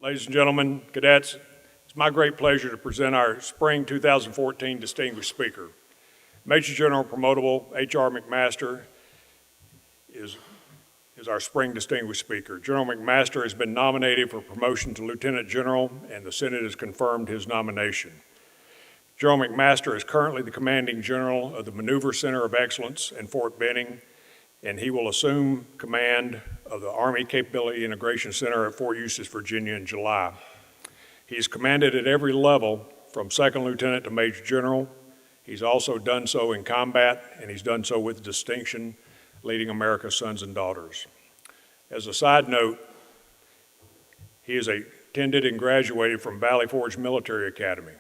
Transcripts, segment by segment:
Ladies and gentlemen, cadets, it's my great pleasure to present our Spring 2014 Distinguished Speaker. Major General Promotable H.R. McMaster is our Spring Distinguished Speaker. General McMaster has been nominated for promotion to Lieutenant General, and the Senate has confirmed his nomination. General McMaster is currently the Commanding General of the Maneuver Center of Excellence in Fort Benning, and he will assume command of the Army Capability Integration Center at Fort Eustis, Virginia in July. He's commanded at every level from Second Lieutenant to Major General. He's also done so in combat, and he's done so with distinction, leading America's sons and daughters. As a side note, he is attended and graduated from Valley Forge Military Academy.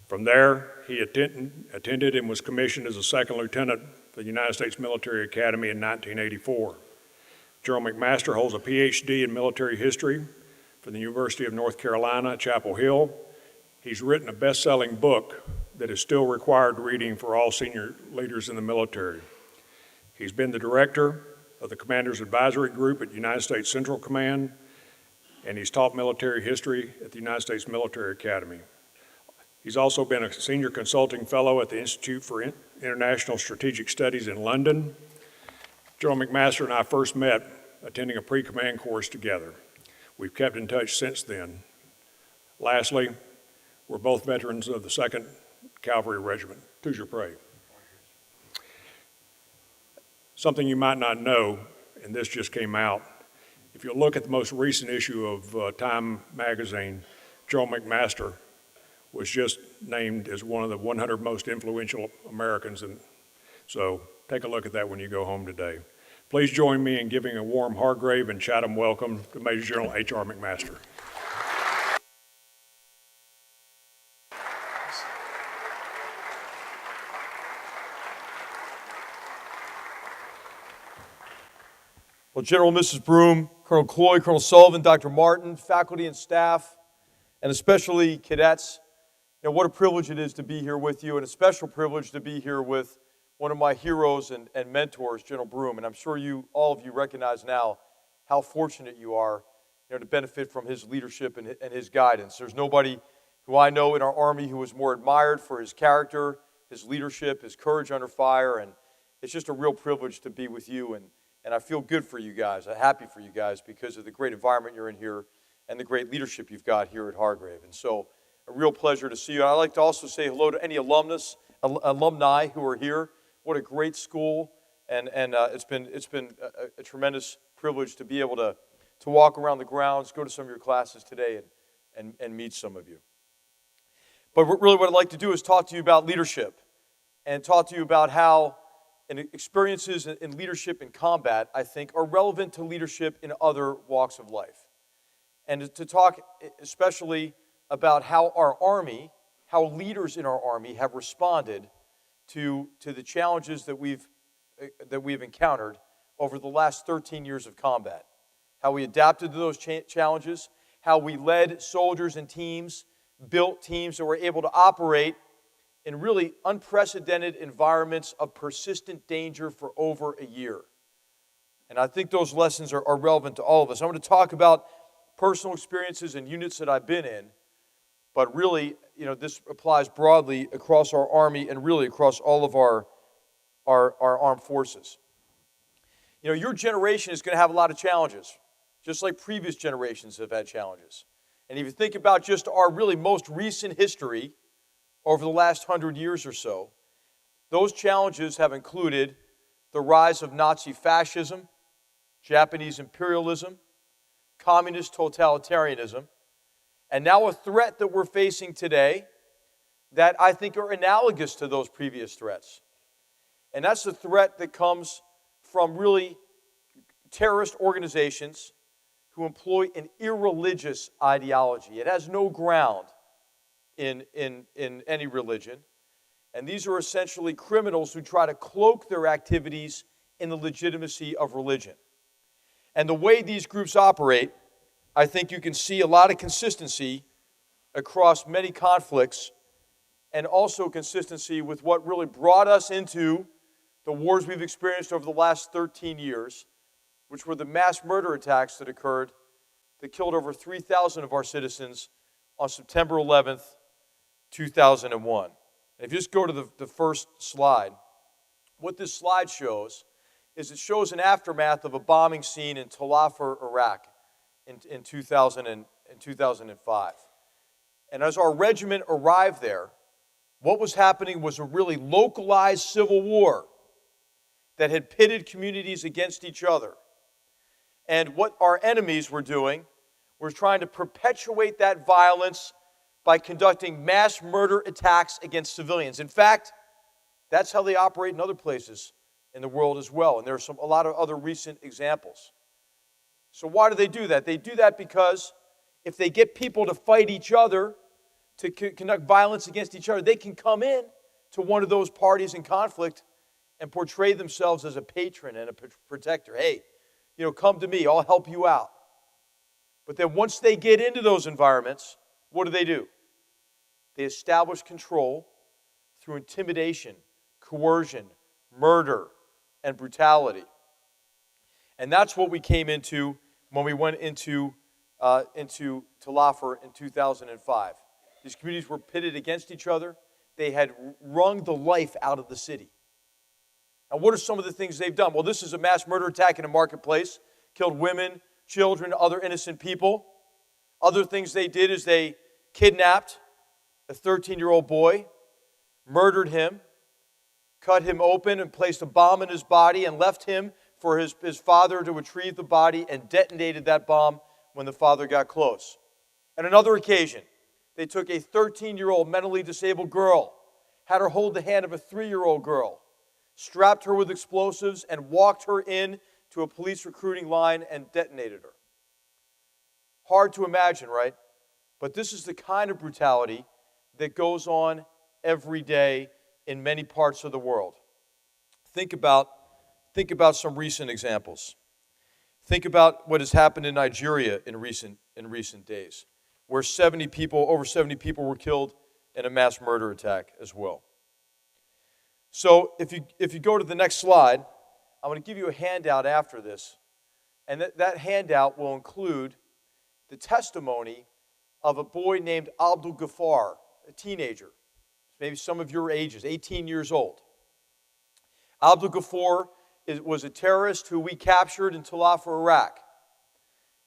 From there, he attended and was commissioned as a second lieutenant for the United States Military Academy in 1984. General McMaster holds a PhD in military history from the University of North Carolina at Chapel Hill. He's written a best-selling book that is still required reading for all senior leaders in the military. He's been the director of the Commander's Advisory Group at United States Central Command, and he's taught military history at the United States Military Academy. He's also been a senior consulting fellow at the Institute for International Strategic Studies in London. General McMaster and I first met attending a pre-command course together. We've kept in touch since then. Lastly, we're both veterans of the 2nd Cavalry Regiment. Toujours près. Something you might not know, and this just came out, if you look at the most recent issue of Time magazine, General McMaster was just named as one of the 100 most influential Americans. And so take a look at that when you go home today. Please join me in giving a warm Hargrave and Chatham welcome to Major General H.R. McMaster. Well, General and Mrs. Broom, Colonel Cloy, Colonel Sullivan, Dr. Martin, faculty and staff, and especially cadets, what a privilege it is to be here with you, and a special privilege to be here with one of my heroes and mentors, General Broom. And I'm sure all of you recognize now how fortunate you are to benefit from his leadership and his guidance. There's nobody who I know in our Army who is more admired for his character, his leadership, his courage under fire, and it's just a real privilege to be with you. And I feel good for you guys. I'm happy for you guys because of the great environment you're in here and the great leadership you've got here at Hargrave. And so, a real pleasure to see you. I'd like to also say hello to any alumni who are here. What a great school, and it's been a tremendous privilege to be able to walk around the grounds, go to some of your classes today, and meet some of you. But really what I'd like to do is talk to you about leadership and talk to you about how experiences in leadership in combat, I think, are relevant to leadership in other walks of life. And to talk especially about how our Army, how leaders in our Army have responded to the challenges that we've encountered over the last 13 years of combat. How we adapted to those challenges, how we led soldiers and teams, built teams that were able to operate in really unprecedented environments of persistent danger for over a year. And I think those lessons are relevant to all of us. I'm going to talk about personal experiences and units that I've been in, but really, this applies broadly across our Army and really across all of our armed forces. Your generation is going to have a lot of challenges, just like previous generations have had challenges. And if you think about just our really most recent history over the last 100 years or so, those challenges have included the rise of Nazi fascism, Japanese imperialism, communist totalitarianism, and now a threat that we're facing today that I think are analogous to those previous threats. And that's the threat that comes from really terrorist organizations who employ an irreligious ideology. It has no ground in any religion. And these are essentially criminals who try to cloak their activities in the legitimacy of religion. And the way these groups operate, I think you can see a lot of consistency across many conflicts and also consistency with what really brought us into the wars we've experienced over the last 13 years, which were the mass murder attacks that occurred that killed over 3,000 of our citizens on September 11th, 2001. And if you just go to the first slide, what this slide shows is it shows an aftermath of a bombing scene in Talafer, Iraq in 2005. And as our regiment arrived there, what was happening was a really localized civil war that had pitted communities against each other. And what our enemies were doing was trying to perpetuate that violence by conducting mass murder attacks against civilians. In fact, that's how they operate in other places in the world as well. And there are a lot of other recent examples. So why do they do that? They do that because if they get people to fight each other, to conduct violence against each other, they can come in to one of those parties in conflict and portray themselves as a patron and a protector. Hey, come to me, I'll help you out. But then once they get into those environments, what do? They establish control through intimidation, coercion, murder, and brutality. And that's what we came into when we went into Talafer in 2005. These communities were pitted against each other. They had wrung the life out of the city. Now, what are some of the things they've done? Well, this is a mass murder attack in a marketplace, killed women, children, other innocent people. Other things they did is they kidnapped a 13-year-old boy, murdered him, cut him open and placed a bomb in his body and left him for his father to retrieve the body and detonated that bomb when the father got close. On another occasion, they took a 13-year-old mentally disabled girl, had her hold the hand of a 3-year-old girl, strapped her with explosives, and walked her in to a police recruiting line and detonated her. Hard to imagine, right? But this is the kind of brutality that goes on every day in many parts of the world. Think about some recent examples. Think about what has happened in Nigeria in recent days, where over 70 people were killed in a mass murder attack as well. So if you go to the next slide, I'm going to give you a handout after this, and that handout will include the testimony of a boy named Abdul Ghaffar, a teenager, maybe some of your ages, 18 years old. Abdul Ghaffar was a terrorist who we captured in Talafer, Iraq.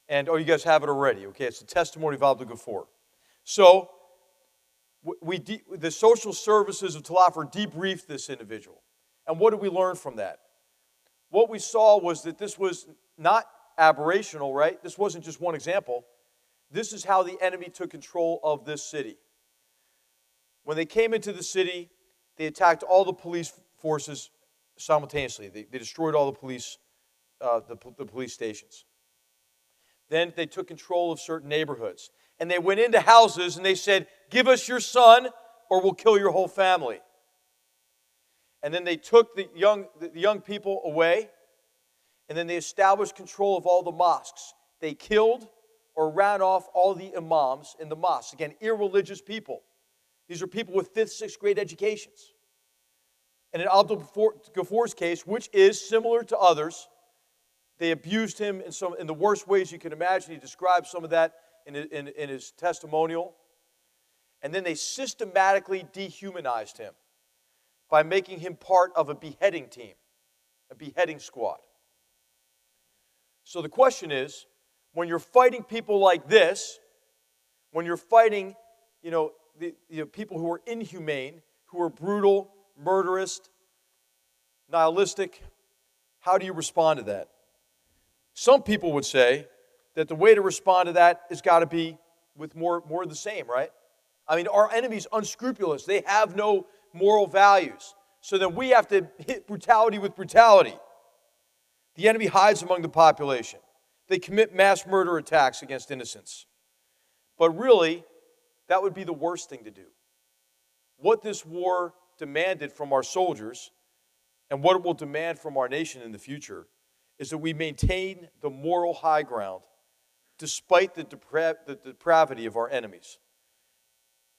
And, you guys have it already, okay? It's the testimony of Abdul Ghaffar. So, the social services of Talafer debriefed this individual. And what did we learn from that? What we saw was that this was not aberrational, right? This wasn't just one example. This is how the enemy took control of this city. When they came into the city, they attacked all the police forces simultaneously. They destroyed all the police stations. Then they took control of certain neighborhoods. And they went into houses and they said, "Give us your son or we'll kill your whole family." And then they took the young people away, and then they established control of all the mosques. They killed or ran off all the imams in the mosques. Again, irreligious people. These are people with 5th, 6th grade educations. And in Abdul Ghafar's case, which is similar to others, they abused him in the worst ways you can imagine. He describes some of that in his testimonial. And then they systematically dehumanized him by making him part of a beheading team, a beheading squad. So the question is, when you're fighting people like this, when you're fighting, people who are inhumane, who are brutal, murderous, nihilistic, how do you respond to that? Some people would say that the way to respond to that has got to be with more of the same, right? I mean, our enemy's unscrupulous. They have no moral values. So then we have to hit brutality with brutality. The enemy hides among the population. They commit mass murder attacks against innocents. But really, that would be the worst thing to do. What this war demanded from our soldiers, and what it will demand from our nation in the future, is that we maintain the moral high ground despite the depravity of our enemies.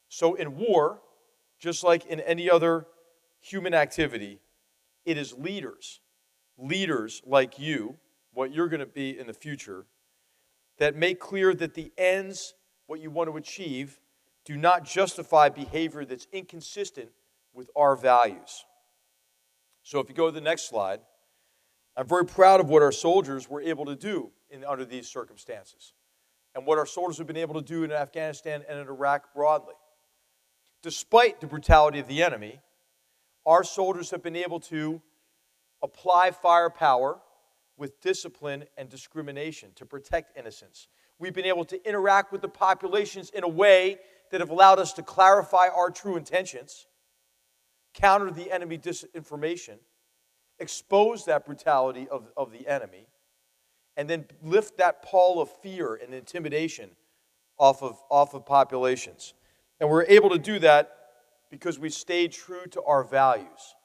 So in war, just like in any other human activity, it is leaders like you, what you're going to be in the future, that make clear that the ends, what you want to achieve, do not justify behavior that's inconsistent with our values. So if you go to the next slide, I'm very proud of what our soldiers were able to do under these circumstances and what our soldiers have been able to do in Afghanistan and in Iraq broadly. Despite the brutality of the enemy, our soldiers have been able to apply firepower with discipline and discrimination to protect innocents. We've been able to interact with the populations in a way that have allowed us to clarify our true intentions, counter the enemy disinformation, expose that brutality of the enemy, and then lift that pall of fear and intimidation off of populations. And we're able to do that because we stayed true to our values.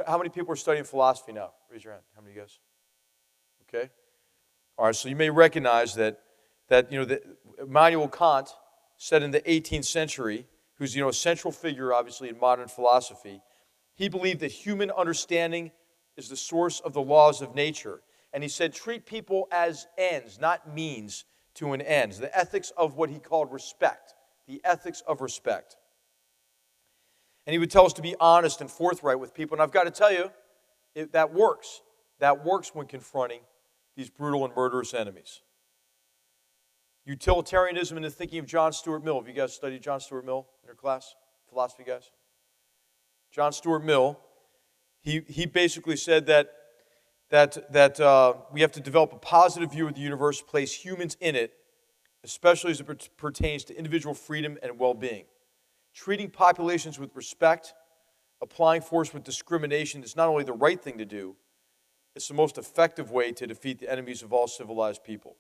How many people are studying philosophy now? Raise your hand. How many of you guys? Okay. All right, so you may recognize that Immanuel Kant said in the 18th century, who's a central figure obviously in modern philosophy, he believed that human understanding is the source of the laws of nature. And he said, treat people as ends, not means to an end. The ethics of what he called respect. The ethics of respect. And he would tell us to be honest and forthright with people. And I've got to tell you, that works. That works when confronting these brutal and murderous enemies. Utilitarianism and the thinking of John Stuart Mill. Have you guys studied John Stuart Mill in your class? Philosophy guys? John Stuart Mill, he basically said that we have to develop a positive view of the universe, place humans in it, especially as it pertains to individual freedom and well-being. Treating populations with respect, applying force with discrimination is not only the right thing to do, it's the most effective way to defeat the enemies of all civilized people.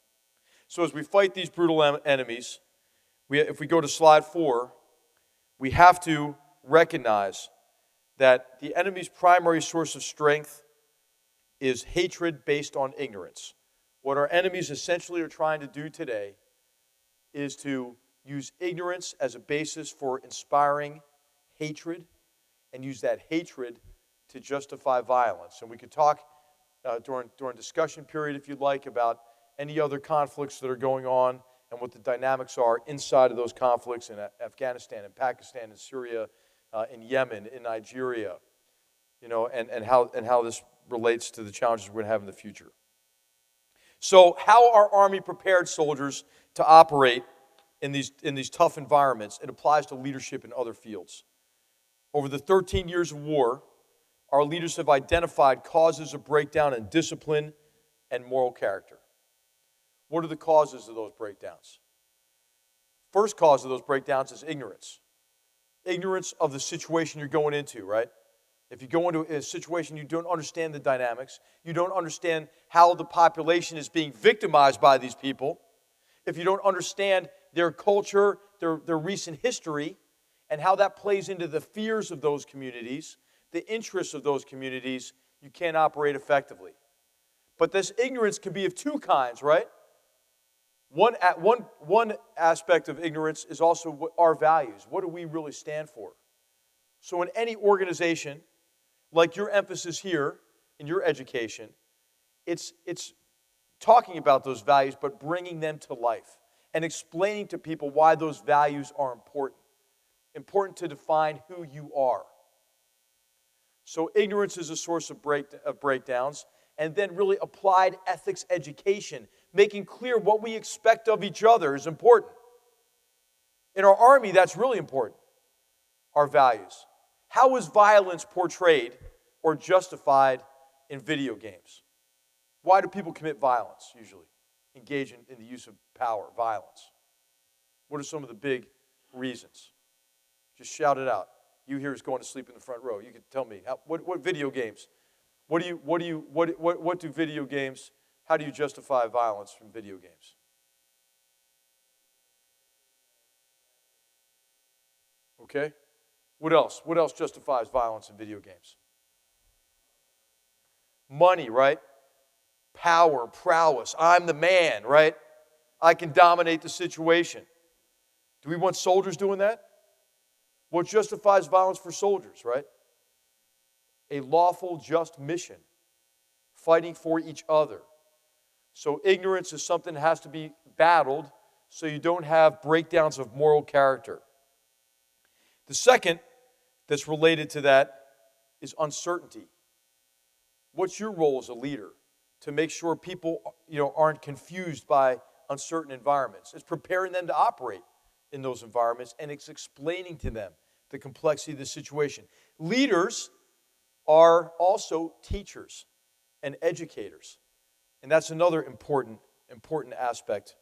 So as we fight these brutal enemies, if we go to slide 4, we have to recognize that the enemy's primary source of strength is hatred based on ignorance. What our enemies essentially are trying to do today is to use ignorance as a basis for inspiring hatred and use that hatred to justify violence. And we could talk during discussion period, if you'd like, about any other conflicts that are going on and what the dynamics are inside of those conflicts in Afghanistan, in Pakistan, in Syria, in Yemen, in Nigeria, and how this relates to the challenges we're going to have in the future. So how are Army prepared soldiers to operate in these tough environments? It applies to leadership in other fields. Over the 13 years of war, our leaders have identified causes of breakdown in discipline and moral character. What are the causes of those breakdowns? First cause of those breakdowns is ignorance. Ignorance of the situation you're going into, right? If you go into a situation you don't understand the dynamics, you don't understand how the population is being victimized by these people, if you don't understand their culture, their recent history, and how that plays into the fears of those communities, the interests of those communities, you can't operate effectively. But this ignorance can be of two kinds, right? One aspect of ignorance is also our values. What do we really stand for? So in any organization, like your emphasis here in your education, it's talking about those values, but bringing them to life and explaining to people why those values are important. Important to define who you are. So ignorance is a source of breakdowns, and then really applied ethics education, making clear what we expect of each other is important. In our Army, that's really important, our values. How is violence portrayed or justified in video games? Why do people commit violence, usually? Engage in the use of power, violence. What are some of the big reasons? Just shout it out. You here is going to sleep in the front row. You can tell me, what video games? What do video games, how do you justify violence from video games? Okay. What else? What else justifies violence in video games? Money, right? Power, prowess. I'm the man, right? I can dominate the situation. Do we want soldiers doing that? What justifies violence for soldiers, right? A lawful, just mission. Fighting for each other. So ignorance is something that has to be battled so you don't have breakdowns of moral character. The second that's related to that is uncertainty. What's your role as a leader to make sure people, aren't confused by uncertain environments? It's preparing them to operate in those environments, and it's explaining to them the complexity of the situation. Leaders are also teachers and educators, and that's another important aspect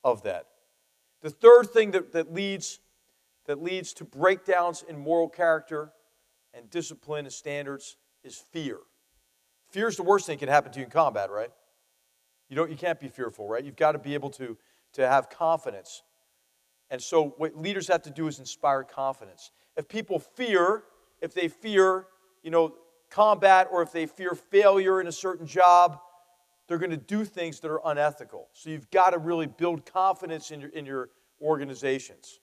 of that. The third thing that leads to breakdowns in moral character and discipline and standards is fear. Fear is the worst thing that can happen to you in combat, right? You can't be fearful, right? You've got to be able to have confidence. And so what leaders have to do is inspire confidence. If people fear, combat, or if they fear failure in a certain job, they're going to do things that are unethical. So you've got to really build confidence in your organizations.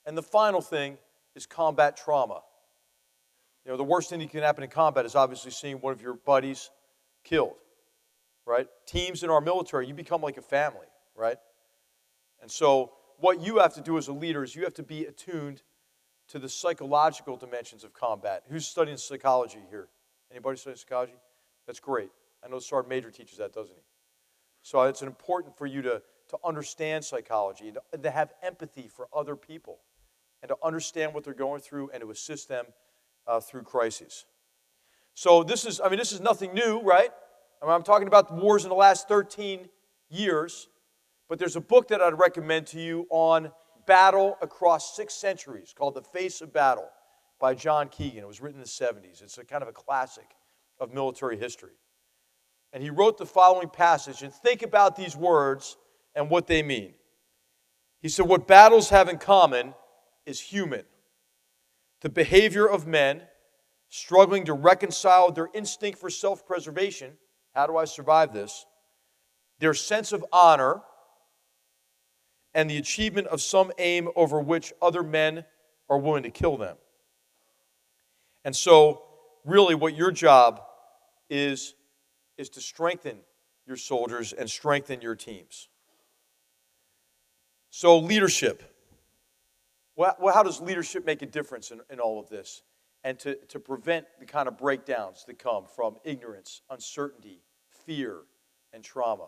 And the final thing is combat trauma. The worst thing that can happen in combat is obviously seeing one of your buddies killed, right? Teams in our military, you become like a family, right? And so what you have to do as a leader is you have to be attuned to the psychological dimensions of combat. Who's studying psychology here? Anybody studying psychology? That's great. I know Sergeant Major teaches that, doesn't he? So it's important for you to understand psychology and to have empathy for other people and to understand what they're going through and to assist them through crises. So this is nothing new, right? I'm talking about the wars in the last 13 years, but there's a book that I'd recommend to you on battle across 6 centuries called The Face of Battle by John Keegan. It was written in the 70s. It's a kind of a classic of military history. And he wrote the following passage, and think about these words and what they mean. He said, what battles have in common is human. The behavior of men struggling to reconcile their instinct for self-preservation, how do I survive this, their sense of honor, and the achievement of some aim over which other men are willing to kill them. And so, really what your job is to strengthen your soldiers and strengthen your teams. So leadership. Well, how does leadership make a difference in all of this? And to prevent the kind of breakdowns that come from ignorance, uncertainty, fear, and trauma.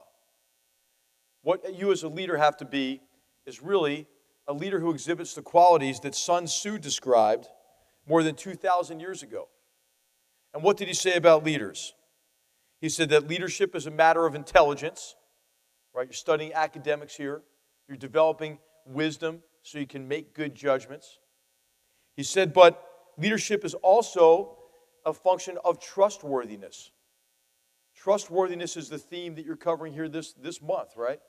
What you as a leader have to be is really a leader who exhibits the qualities that Sun Tzu described more than 2,000 years ago. And what did he say about leaders? He said that leadership is a matter of intelligence, right? You're studying academics here. You're developing wisdom so you can make good judgments. He said, but leadership is also a function of trustworthiness. Trustworthiness is the theme that you're covering here this month, right?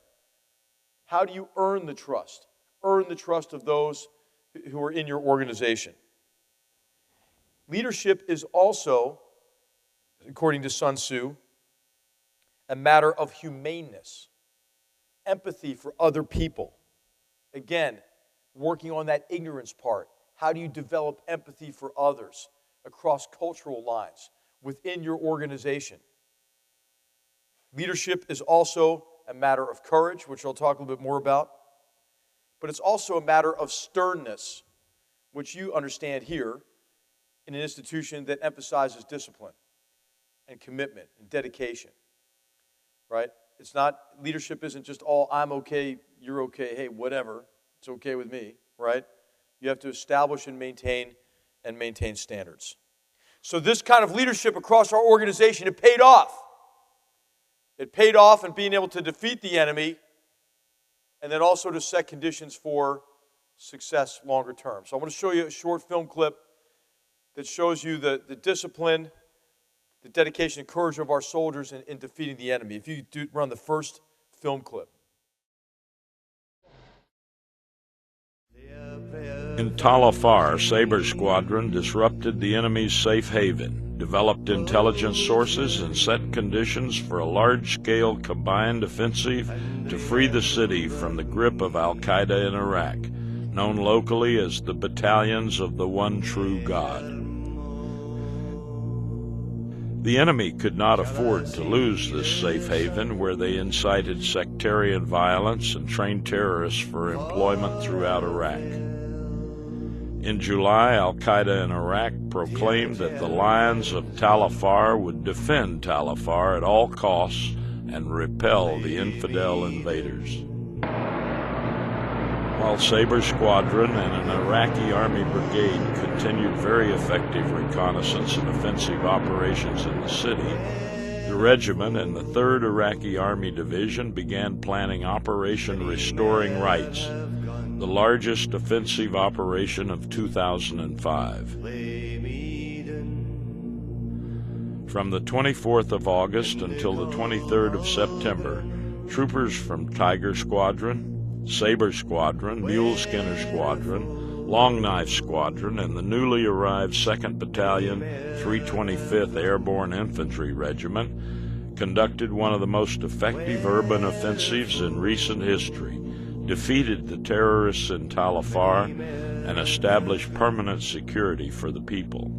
How do you earn the trust? Earn the trust of those who are in your organization. Leadership is also, according to Sun Tzu, a matter of humaneness, empathy for other people. Again, working on that ignorance part. How do you develop empathy for others across cultural lines within your organization? Leadership is also a matter of courage, which I'll talk a little bit more about. But it's also a matter of sternness, which you understand here in an institution that emphasizes discipline and commitment and dedication. Right? It's not, leadership isn't just all, I'm okay, you're okay, hey, whatever, it's okay with me, right? You have to establish and maintain standards. So this kind of leadership across our organization, it paid off. It paid off in being able to defeat the enemy and then also to set conditions for success longer term. So I want to show you a short film clip that shows you the discipline, the dedication and courage of our soldiers in defeating the enemy. If you run the first film clip. In Talafer, Sabre Squadron disrupted the enemy's safe haven, developed intelligence sources, and set conditions for a large-scale combined offensive to free the city from the grip of Al-Qaeda in Iraq, known locally as the Battalions of the One True God. The enemy could not afford to lose this safe haven where they incited sectarian violence and trained terrorists for employment throughout Iraq. In July, al-Qaeda in Iraq proclaimed that the Lions of Talafer would defend Talafer at all costs and repel the infidel invaders. While Sabre Squadron and an Iraqi Army brigade continued very effective reconnaissance and offensive operations in the city, the regiment and the 3rd Iraqi Army Division began planning Operation Restoring Rights, the largest offensive operation of 2005. From the 24th of August until the 23rd of September, troopers from Tiger Squadron, Sabre Squadron, Mule Skinner Squadron, Long Knife Squadron, and the newly arrived 2nd Battalion, 325th Airborne Infantry Regiment conducted one of the most effective urban offensives in recent history, defeated the terrorists in Talafer, and established permanent security for the people.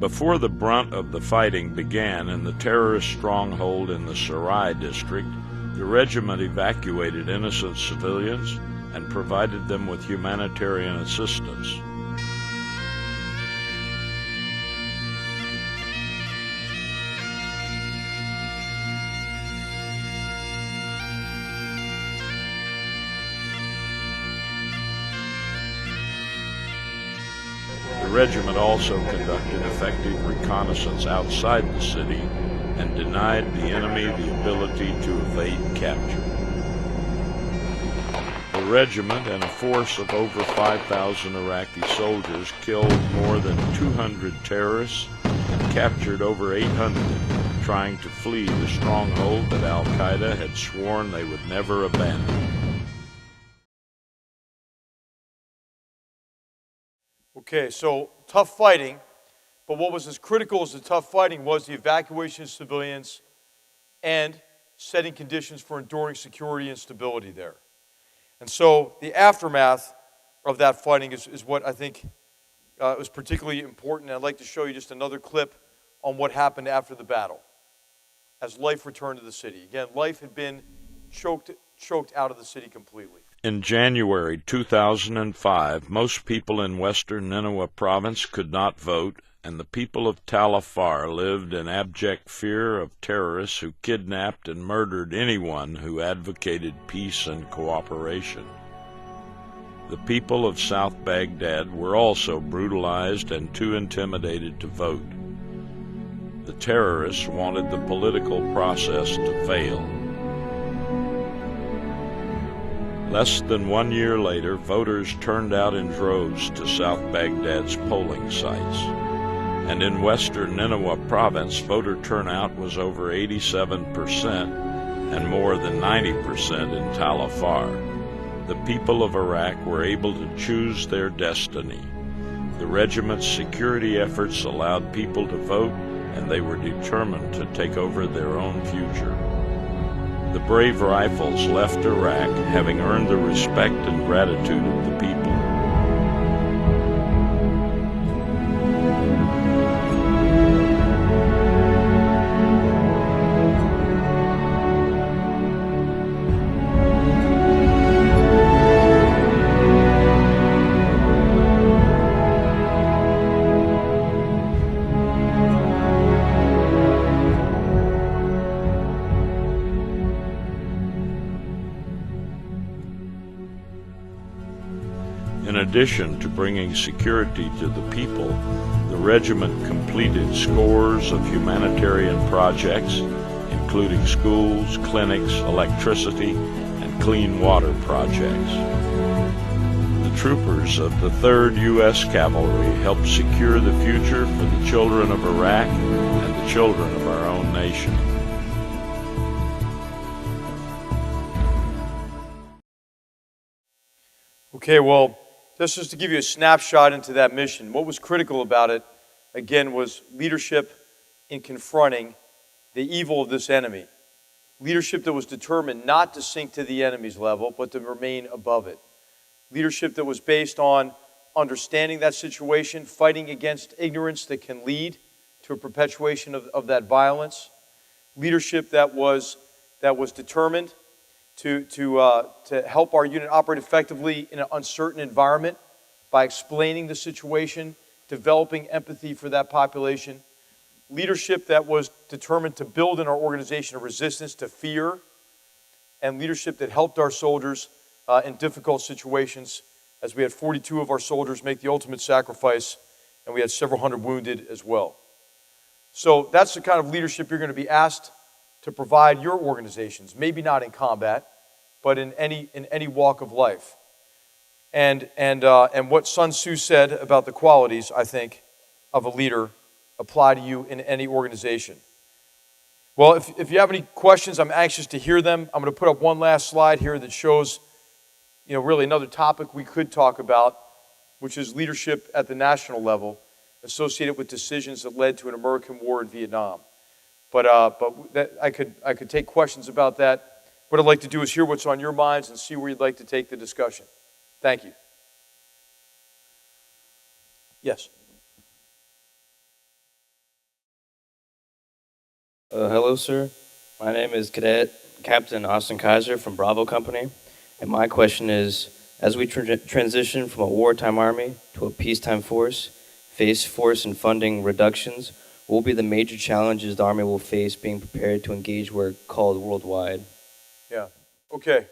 Before the brunt of the fighting began in the terrorist stronghold in the Sarai district, the regiment evacuated innocent civilians and provided them with humanitarian assistance. The regiment also conducted effective reconnaissance outside the city and denied the enemy the ability to evade capture. The regiment and a force of over 5,000 Iraqi soldiers killed more than 200 terrorists and captured over 800 trying to flee the stronghold that al-Qaeda had sworn they would never abandon. Okay, so tough fighting, but what was as critical as the tough fighting was the evacuation of civilians and setting conditions for enduring security and stability there. And so the aftermath of that fighting is what I think was particularly important. I'd like to show you just another clip on what happened after the battle as life returned to the city. Again, life had been choked out of the city completely. In January 2005, most people in western Nineveh province could not vote, and the people of Talafer lived in abject fear of terrorists who kidnapped and murdered anyone who advocated peace and cooperation. The people of South Baghdad were also brutalized and too intimidated to vote. The terrorists wanted the political process to fail. Less than 1 year later, voters turned out in droves to South Baghdad's polling sites. And in western Nineveh province, voter turnout was over 87% and more than 90% in Talafer. The people of Iraq were able to choose their destiny. The regiment's security efforts allowed people to vote, and they were determined to take over their own future. The brave rifles left Iraq, having earned the respect and gratitude of the people. In addition to bringing security to the people, the regiment completed scores of humanitarian projects, including schools, clinics, electricity, and clean water projects. The troopers of the 3rd U.S. Cavalry helped secure the future for the children of Iraq and the children of our own nation. Okay, well, this is to give you a snapshot into that mission. What was critical about it, again, was leadership in confronting the evil of this enemy. Leadership that was determined not to sink to the enemy's level, but to remain above it. Leadership that was based on understanding that situation, fighting against ignorance that can lead, to a perpetuation of that violence, leadership that was determined to help our unit operate effectively in an uncertain environment by explaining the situation, developing empathy for that population, leadership that was determined to build in our organization a resistance to fear, and leadership that helped our soldiers in difficult situations, as we had 42 of our soldiers make the ultimate sacrifice, and we had several hundred wounded as well. So that's the kind of leadership you're going to be asked to provide your organizations, maybe not in combat, but in any walk of life. And what Sun Tzu said about the qualities, I think, of a leader apply to you in any organization. Well, if you have any questions, I'm anxious to hear them. I'm going to put up one last slide here that shows, really another topic we could talk about, which is leadership at the national level associated with decisions that led to an American war in Vietnam. But I could take questions about that. What I'd like to do is hear what's on your minds and see where you'd like to take the discussion. Thank you. Yes. Hello, sir. My name is Captain Austin Kaiser from Bravo Company, and my question is, as we transition from a wartime army to a peacetime force, face force and funding reductions, what will be the major challenges the Army will face being prepared to engage work called worldwide? Yeah. Okay.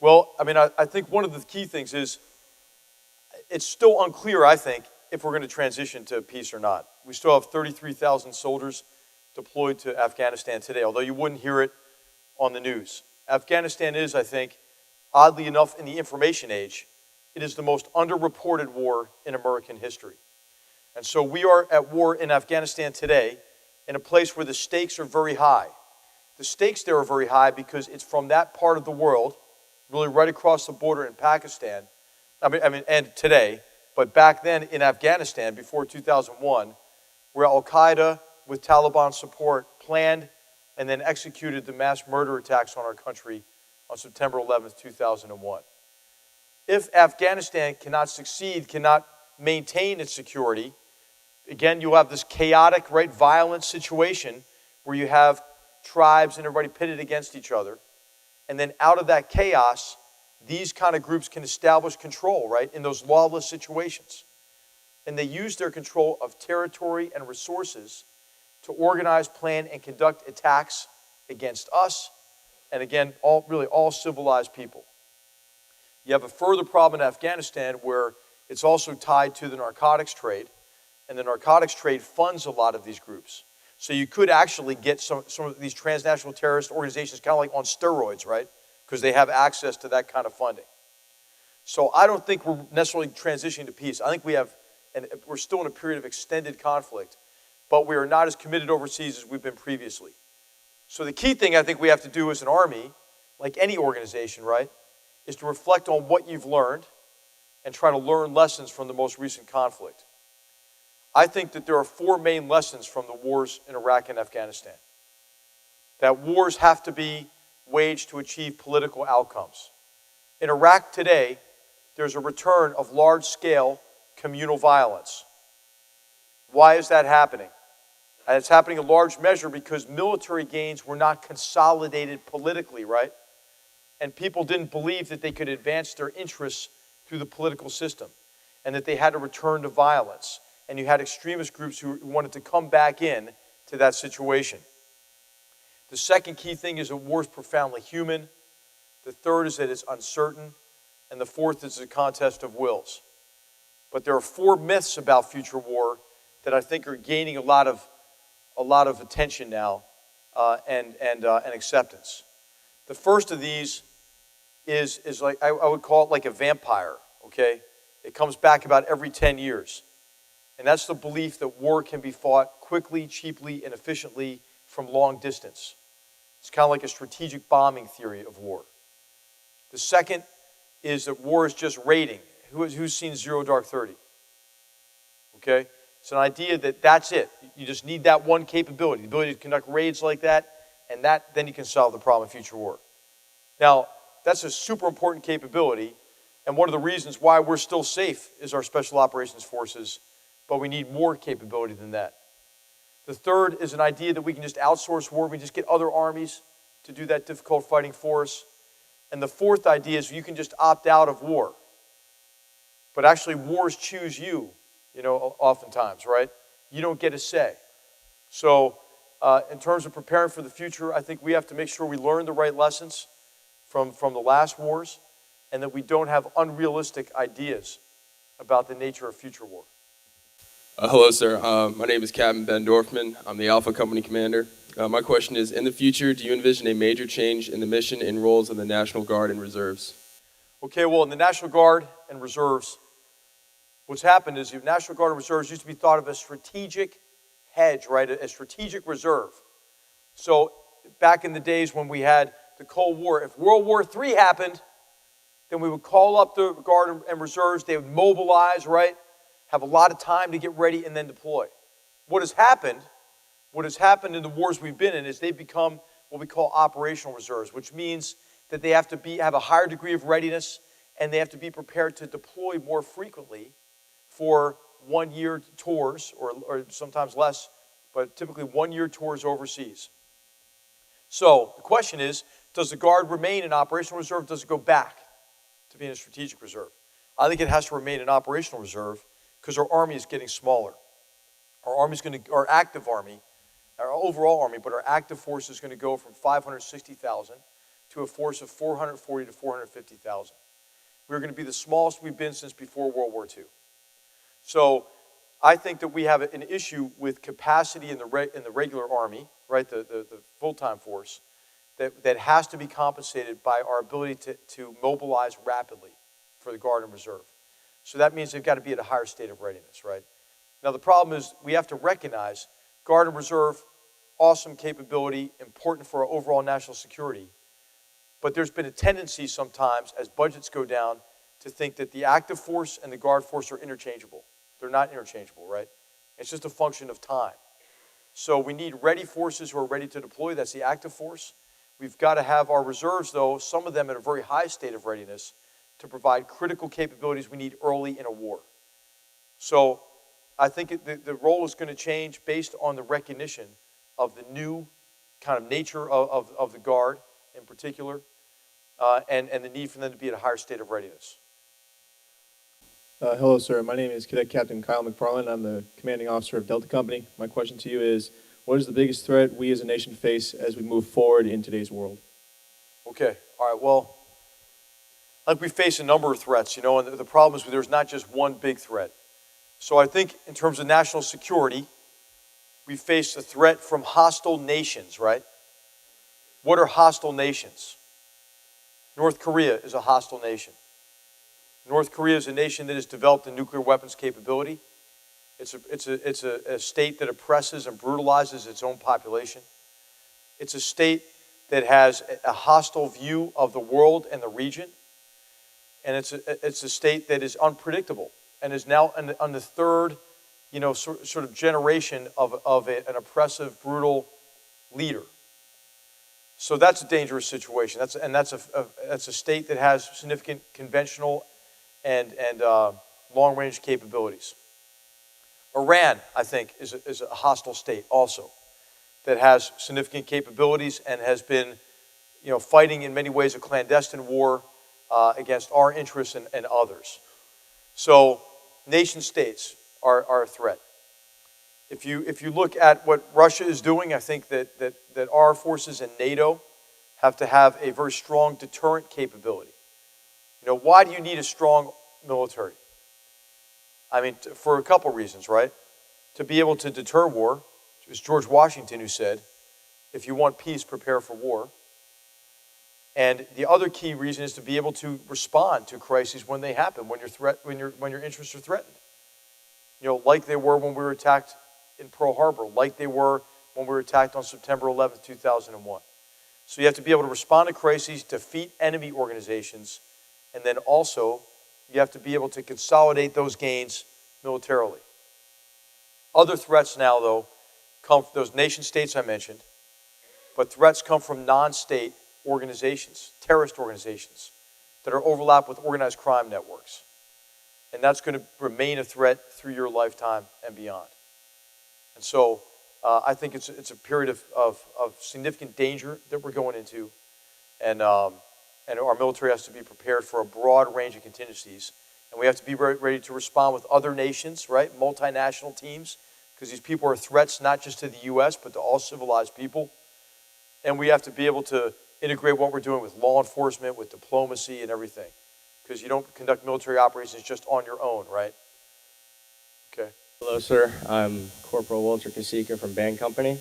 Well, I think one of the key things is it's still unclear, I think, if we're going to transition to peace or not. We still have 33,000 soldiers deployed to Afghanistan today, although you wouldn't hear it on the news. Afghanistan is, I think, oddly enough, in the information age, it is the most underreported war in American history. And so we are at war in Afghanistan today in a place where the stakes are very high. The stakes there are very high because it's from that part of the world, really right across the border in Pakistan, and today, but back then in Afghanistan before 2001, where Al-Qaeda with Taliban support planned and then executed the mass murder attacks on our country on September 11th, 2001. If Afghanistan cannot succeed, cannot maintain its security, again, you'll have this chaotic, violent situation where you have tribes and everybody pitted against each other. And then out of that chaos, these kind of groups can establish control, in those lawless situations. And they use their control of territory and resources to organize, plan, and conduct attacks against us, and again, all civilized people. You have a further problem in Afghanistan where it's also tied to the narcotics trade, and the narcotics trade funds a lot of these groups. So you could actually get some of these transnational terrorist organizations kind of like on steroids, because they have access to that kind of funding. So I don't think we're necessarily transitioning to peace. I think we're still in a period of extended conflict, but we are not as committed overseas as we've been previously. So the key thing I think we have to do as an Army, like any organization, is to reflect on what you've learned and try to learn lessons from the most recent conflict. I think that there are 4 main lessons from the wars in Iraq and Afghanistan. That wars have to be waged to achieve political outcomes. In Iraq today, there's a return of large-scale communal violence. Why is that happening? And it's happening in large measure because military gains were not consolidated politically, And people didn't believe that they could advance their interests through the political system and that they had to return to violence. And you had extremist groups who wanted to come back in to that situation. The second key thing is that war is profoundly human. The third is that it's uncertain. And the fourth is a contest of wills. But there are 4 myths about future war that I think are gaining a lot of attention now and acceptance. The first of these is like, I would call it like a vampire, It comes back about every 10 years. And that's the belief that war can be fought quickly, cheaply, and efficiently from long distance. It's kind of like a strategic bombing theory of war. The second is that war is just raiding. Who's seen Zero Dark 30? It's an idea that that's it. You just need that one capability, the ability to conduct raids like that, and then you can solve the problem in future war. Now, that's a super important capability, and one of the reasons why we're still safe is our Special Operations Forces, but we need more capability than that. The third is an idea that we can just outsource war. We just get other armies to do that difficult fighting for us. And the fourth idea is you can just opt out of war. But actually, wars choose you, oftentimes, right? You don't get a say. So in terms of preparing for the future, I think we have to make sure we learn the right lessons from the last wars and that we don't have unrealistic ideas about the nature of future war. Hello, sir. My name is Captain Ben Dorfman. I'm the Alpha Company Commander. My question is, in the future, do you envision a major change in the mission and roles of the National Guard and Reserves? Okay, well, in the National Guard and Reserves, what's happened is the National Guard and Reserves used to be thought of as strategic hedge, right, a strategic reserve. So back in the days when we had the Cold War, if World War III happened, then we would call up the Guard and Reserves. They would mobilize, right, have a lot of time to get ready and then deploy. What has happened in the wars we've been in is they've become what we call operational reserves, which means that they have to have a higher degree of readiness and they have to be prepared to deploy more frequently for one-year tours, or sometimes less, but typically one-year tours overseas. So the question is, does the Guard remain an operational reserve? Does it go back to being a strategic reserve? I think it has to remain an operational reserve because our Army is getting smaller. Our active Army, our overall Army, but our active force is going to go from 560,000 to a force of 440 to 450,000. We're going to be the smallest we've been since before World War II. So I think that we have an issue with capacity in the regular Army, right, the full-time force, that has to be compensated by our ability to mobilize rapidly for the Guard and Reserve. So that means they've got to be at a higher state of readiness, right? Now the problem is we have to recognize Guard and Reserve, awesome capability, important for our overall national security. But there's been a tendency sometimes as budgets go down to think that the active force and the Guard force are interchangeable. They're not interchangeable, right? It's just a function of time. So we need ready forces who are ready to deploy. That's the active force. We've got to have our reserves, though, some of them at a very high state of readiness to provide critical capabilities we need early in a war. So I think the role is going to change based on the recognition of the new kind of nature of the Guard in particular, and the need for them to be at a higher state of readiness. Hello, sir. My name is Cadet Captain Kyle McFarland. I'm the commanding officer of Delta Company. My question to you is, what is the biggest threat we as a nation face as we move forward in today's world? Okay. All right. Well, like we face a number of threats, and the problem is there's not just one big threat. So I think in terms of national security, we face a threat from hostile nations, right? What are hostile nations? North Korea is a hostile nation. North Korea is a nation that has developed a nuclear weapons capability. It's a state that oppresses and brutalizes its own population. It's a state that has a hostile view of the world and the region. And it's a state that is unpredictable and is now on the third, sort of generation of an oppressive, brutal leader. So that's a dangerous situation. That's a state that has significant conventional and long-range capabilities. Iran, I think, is a hostile state also that has significant capabilities and has been, fighting in many ways a clandestine war against our interests and others. So nation states are a threat. If you look at what Russia is doing, I think that our forces in NATO have to have a very strong deterrent capability. Why do you need a strong military? I mean, for a couple reasons, right? To be able to deter war. It was George Washington who said, if you want peace, prepare for war. And the other key reason is to be able to respond to crises when they happen, when your interests are threatened. Like they were when we were attacked in Pearl Harbor, like they were when we were attacked on September 11th, 2001. So you have to be able to respond to crises, defeat enemy organizations, and then also you have to be able to consolidate those gains militarily. Other threats now, though, come from those nation states I mentioned, but threats come from non-state organizations, terrorist organizations, that are overlapped with organized crime networks. And that's going to remain a threat through your lifetime and beyond. And so I think it's a period of significant danger that we're going into, and our military has to be prepared for a broad range of contingencies, and we have to be ready to respond with other nations, right? Multinational teams, because these people are threats not just to the U.S., but to all civilized people. And we have to be able to integrate what we're doing with law enforcement, with diplomacy and everything, because you don't conduct military operations just on your own, right? Okay. Hello, sir. I'm Corporal Walter Kasika from Band Company.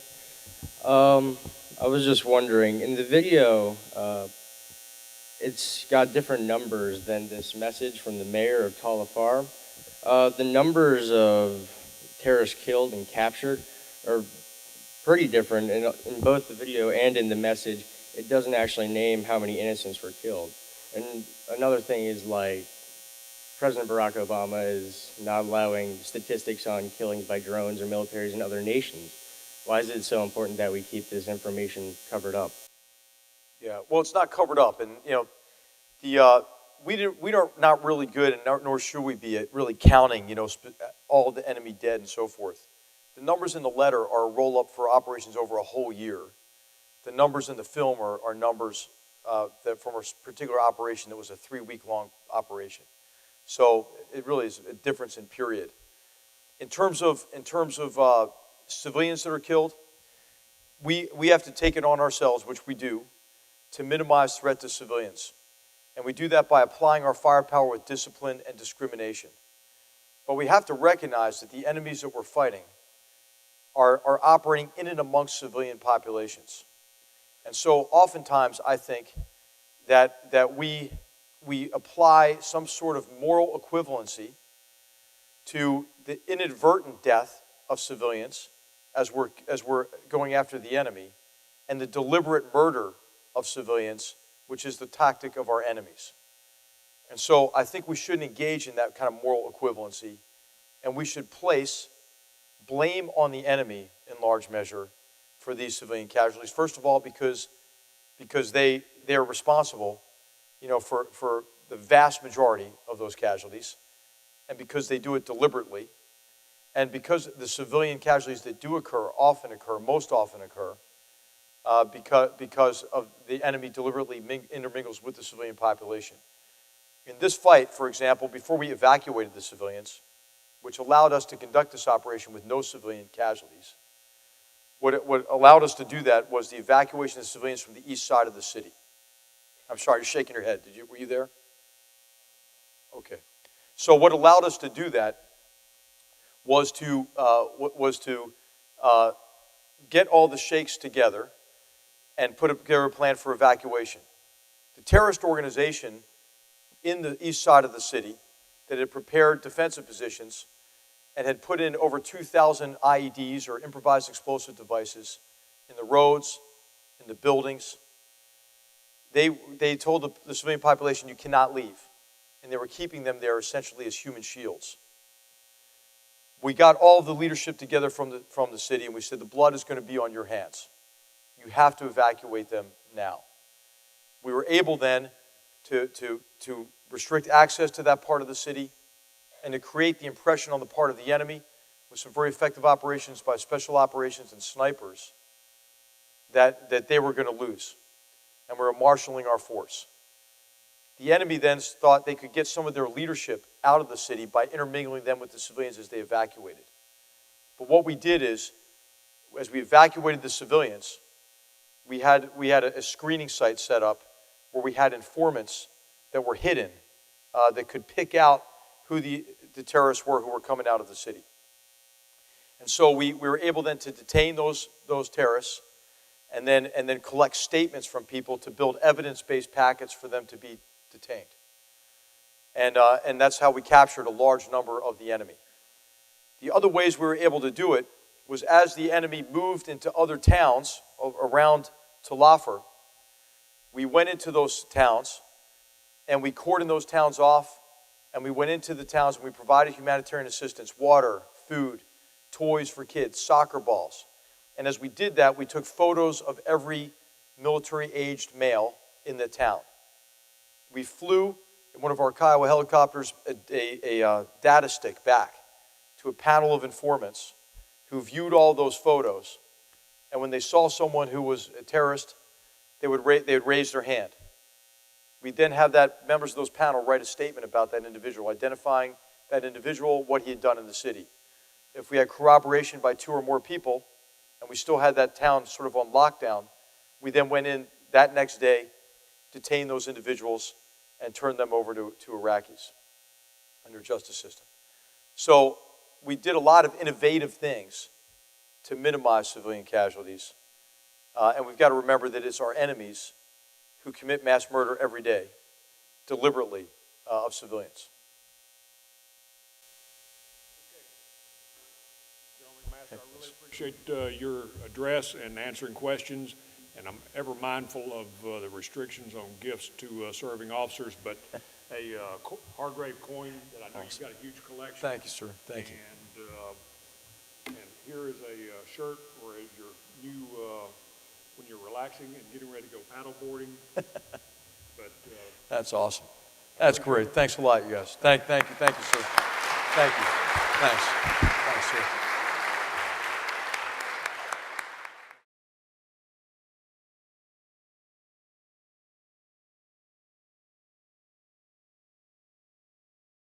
I was just wondering, in the video, it's got different numbers than this message from the mayor of Talafer. The numbers of terrorists killed and captured are pretty different in both the video and in the message. It doesn't actually name how many innocents were killed. And another thing is, like, President Barack Obama is not allowing statistics on killings by drones or militaries in other nations. Why is it so important that we keep this information covered up? Yeah, well, it's not covered up, and we are not really good, and nor should we be at really counting, all the enemy dead and so forth. The numbers in the letter are a roll-up for operations over a whole year. The numbers in the film are numbers that from a particular operation that was a 3-week-long operation. So it really is a difference in period. In terms of civilians that are killed, we have to take it on ourselves, which we do, to minimize threat to civilians. And we do that by applying our firepower with discipline and discrimination. But we have to recognize that the enemies that we're fighting are operating in and amongst civilian populations. And so oftentimes I think that we apply some sort of moral equivalency to the inadvertent death of civilians as we're going after the enemy, and the deliberate murder of civilians, which is the tactic of our enemies. And so I think we shouldn't engage in that kind of moral equivalency, and we should place blame on the enemy in large measure for these civilian casualties. First of all, because they are responsible, for the vast majority of those casualties, and because they do it deliberately, and because the civilian casualties that do occur most often occur, because of the enemy deliberately intermingles with the civilian population. In this fight, for example, before we evacuated the civilians, which allowed us to conduct this operation with no civilian casualties, what allowed us to do that was the evacuation of the civilians from the east side of the city. I'm sorry, you're shaking your head. Were you there? Okay. So what allowed us to do that was to get all the sheikhs together and put together a plan for evacuation. The terrorist organization in the east side of the city that had prepared defensive positions and had put in over 2,000 IEDs, or improvised explosive devices, in the roads, in the buildings. They told the civilian population, you cannot leave. And they were keeping them there essentially as human shields. We got all of the leadership together from the city, and we said, the blood is going to be on your hands. You have to evacuate them now. We were able then to restrict access to that part of the city and to create the impression on the part of the enemy with some very effective operations by special operations and snipers that they were going to lose. And we were marshaling our force. The enemy then thought they could get some of their leadership out of the city by intermingling them with the civilians as they evacuated. But what we did is, as we evacuated the civilians, we had a screening site set up where we had informants that were hidden that could pick out who the terrorists were who were coming out of the city. And so we were able then to detain those terrorists and then collect statements from people to build evidence-based packets for them to be detained. And that's how we captured a large number of the enemy. The other ways we were able to do it was as the enemy moved into other towns around Talafer, we went into those towns and we cordoned those towns off, and we went into the towns and we provided humanitarian assistance, water, food, toys for kids, soccer balls. And as we did that, we took photos of every military-aged male in the town. We flew in one of our Kiowa helicopters a data stick back to a panel of informants who viewed all those photos, and when they saw someone who was a terrorist, they would raise their hand. We then have that members of those panel write a statement about that individual, identifying that individual, what he had done in the city. If we had corroboration by 2 or more people, and we still had that town sort of on lockdown, we then went in that next day, detained those individuals, and turned them over to Iraqis under justice system. So we did a lot of innovative things to minimize civilian casualties. And we've got to remember that it's our enemies who commit mass murder every day, deliberately, of civilians. General McMaster, I really appreciate your address and answering questions, and I'm ever mindful of the restrictions on gifts to serving officers, but a Hargrave coin that I know you've got a huge collection. Thank you, sir. Thank you. And here is a shirt for your new, when you're relaxing and getting ready to go paddle boarding. But That's awesome. That's great. Thanks a lot, you guys. Thank you, sir. Thank you. Thanks, sir.